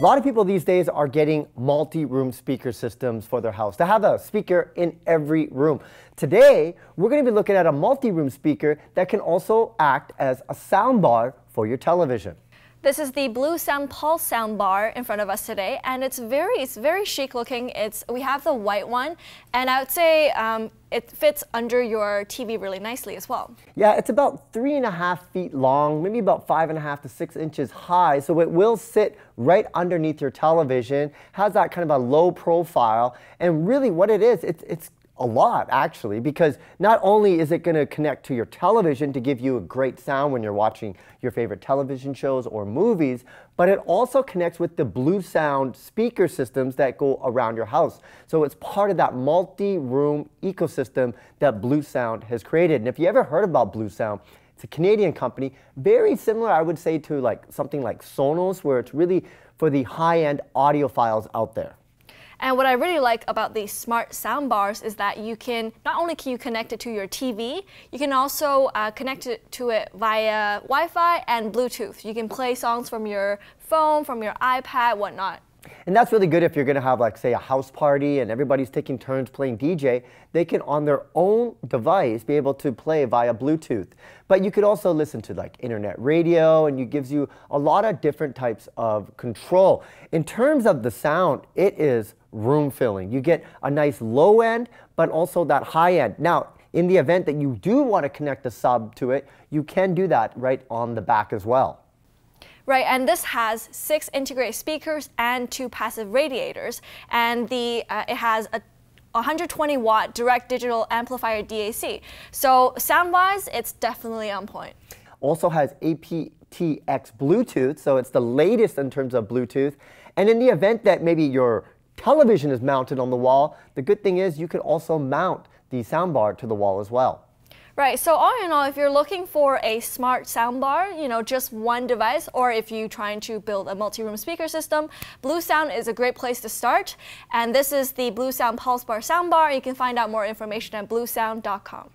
A lot of people these days are getting multi-room speaker systems for their house to have a speaker in every room. Today, we're going to be looking at a multi-room speaker that can also act as a soundbar for your television. This is the Bluesound Pulse Soundbar in front of us today, and it's very chic looking. We have the white one, and I would say it fits under your TV really nicely as well. Yeah, it's about 3.5 feet long, maybe about 5.5 to 6 inches high, so it will sit right underneath your television. Has that kind of a low profile, and really what it is, it's a lot actually, because not only is it going to connect to your television to give you a great sound when you're watching your favorite television shows or movies, but it also connects with the Bluesound speaker systems that go around your house. So it's part of that multi-room ecosystem that Bluesound has created. And if you ever heard about Bluesound, it's a Canadian company, very similar, I would say, to something like Sonos, where it's really for the high-end audiophiles out there. And what I really like about these smart soundbars is that not only can you connect it to your TV, you can also connect it to it via Wi-Fi and Bluetooth. You can play songs from your phone, from your iPad, whatnot. And that's really good if you're going to have, say, a house party and everybody's taking turns playing DJ. They can, on their own device, be able to play via Bluetooth. But you could also listen to, internet radio, and it gives you a lot of different types of control. In terms of the sound, it is room filling. You get a nice low end, but also that high end. Now, in the event that you do want to connect a sub to it, you can do that right on the back as well. Right, and this has 6 integrated speakers and 2 passive radiators, and it has a 120-watt direct digital amplifier DAC. So sound-wise, it's definitely on point. Also has aptX Bluetooth, so it's the latest in terms of Bluetooth. And in the event that maybe your television is mounted on the wall, the good thing is you could also mount the soundbar to the wall as well. Right, so all in all, if you're looking for a smart soundbar, just one device, or if you're trying to build a multi-room speaker system, Bluesound is a great place to start. And this is the Bluesound Pulse Bar soundbar. You can find out more information at bluesound.com.